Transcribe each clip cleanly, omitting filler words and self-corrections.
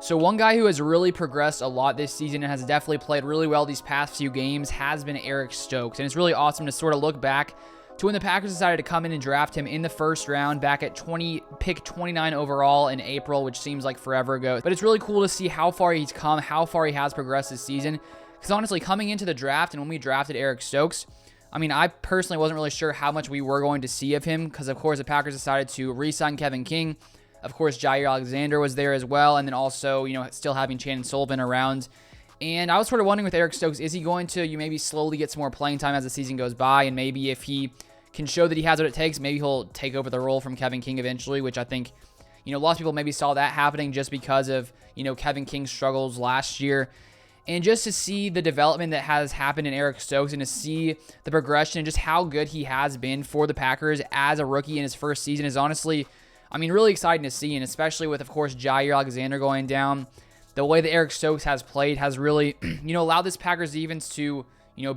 So one guy who has really progressed a lot this season and has definitely played really well these past few games has been Eric Stokes. And it's really awesome to sort of look back to when the Packers decided to come in and draft him in the first round back at pick 29 overall in April, which seems like forever ago. But it's really cool to see how far he's come, how far he has progressed this season. Because honestly, coming into the draft and when we drafted Eric Stokes, I mean, I personally wasn't really sure how much we were going to see of him because, of course, the Packers decided to re-sign Kevin King. Of course, Jaire Alexander was there as well, and then also, still having Chandon Sullivan around. And I was sort of wondering with Eric Stokes, is he going to maybe slowly get some more playing time as the season goes by, and maybe if he can show that he has what it takes, maybe he'll take over the role from Kevin King eventually, which I think, lots of people maybe saw that happening just because of, Kevin King's struggles last year. And just to see the development that has happened in Eric Stokes and to see the progression and just how good he has been for the Packers as a rookie in his first season is honestly, really exciting to see. And especially with, of course, Jaire Alexander going down, the way that Eric Stokes has played has really, allowed this Packers defense to,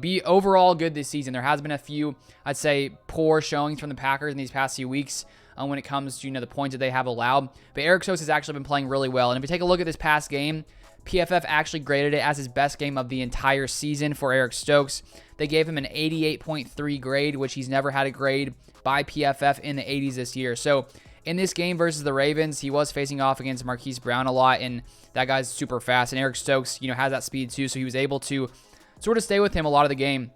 be overall good this season. There has been a few, I'd say, poor showings from the Packers in these past few weeks when it comes to, the points that they have allowed. But Eric Stokes has actually been playing really well. And if we take a look at this past game, PFF actually graded it as his best game of the entire season for Eric Stokes. They gave him an 88.3 grade, which he's never had a grade by PFF in the 80s this year. So in this game versus the Ravens, he was facing off against Marquise Brown a lot, and that guy's super fast. And Eric Stokes, has that speed too, so he was able to sort of stay with him a lot of the game.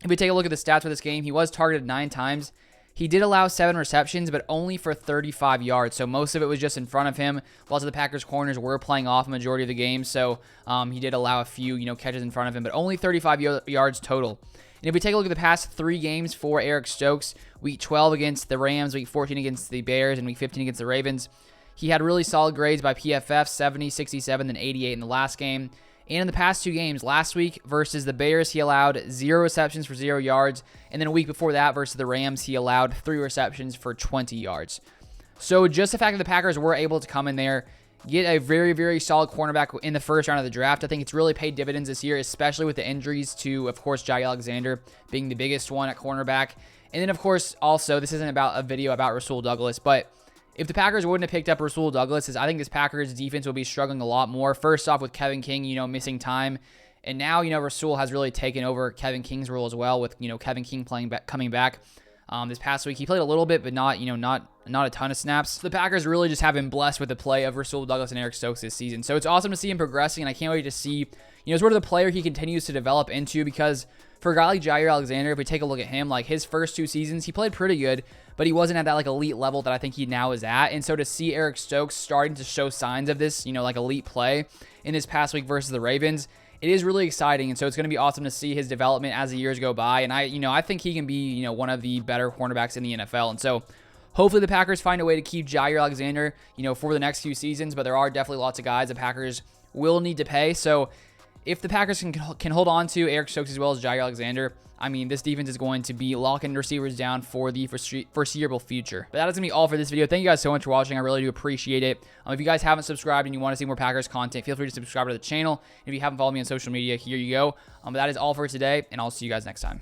If we take a look at the stats for this game, he was targeted 9 times. He did allow 7 receptions, but only for 35 yards. So most of it was just in front of him. Lots of the Packers corners were playing off a majority of the game. So he did allow a few, catches in front of him, but only 35 yards total. And if we take a look at the past 3 games for Eric Stokes, week 12 against the Rams, week 14 against the Bears, and week 15 against the Ravens, he had really solid grades by PFF, 70, 67, then 88 in the last game. And in the past 2 games, last week versus the Bears, he allowed 0 receptions for 0 yards. And then a week before that versus the Rams, he allowed 3 receptions for 20 yards. So just the fact that the Packers were able to come in there, get a very, very solid cornerback in the first round of the draft, I think it's really paid dividends this year, especially with the injuries to, of course, Jaire Alexander being the biggest one at cornerback. And then, of course, also, this isn't about a video about Rasul Douglas, but if the Packers wouldn't have picked up Rasul Douglas, I think this Packers defense will be struggling a lot more. First off, with Kevin King, missing time. And now, Rasul has really taken over Kevin King's role as well with, Kevin King coming back. This past week, he played a little bit, but not a ton of snaps. The Packers really just have been blessed with the play of Rasul Douglas and Eric Stokes this season. So it's awesome to see him progressing, and I can't wait to see, sort of the player he continues to develop into, because for a guy like Jaire Alexander, if we take a look at him, like his first 2 seasons, he played pretty good, but he wasn't at that like elite level that I think he now is at. And so to see Eric Stokes starting to show signs of this, like elite play in this past week versus the Ravens, it is really exciting. And so it's going to be awesome to see his development as the years go by. And I think he can be, one of the better cornerbacks in the NFL. And so hopefully the Packers find a way to keep Jaire Alexander, for the next few seasons, but there are definitely lots of guys the Packers will need to pay. So if the Packers can hold on to Eric Stokes as well as Jaire Alexander, this defense is going to be locking receivers down for the foreseeable future. But that is going to be all for this video. Thank you guys so much for watching. I really do appreciate it. If you guys haven't subscribed and you want to see more Packers content, feel free to subscribe to the channel. If you haven't followed me on social media, here you go. But that is all for today, and I'll see you guys next time.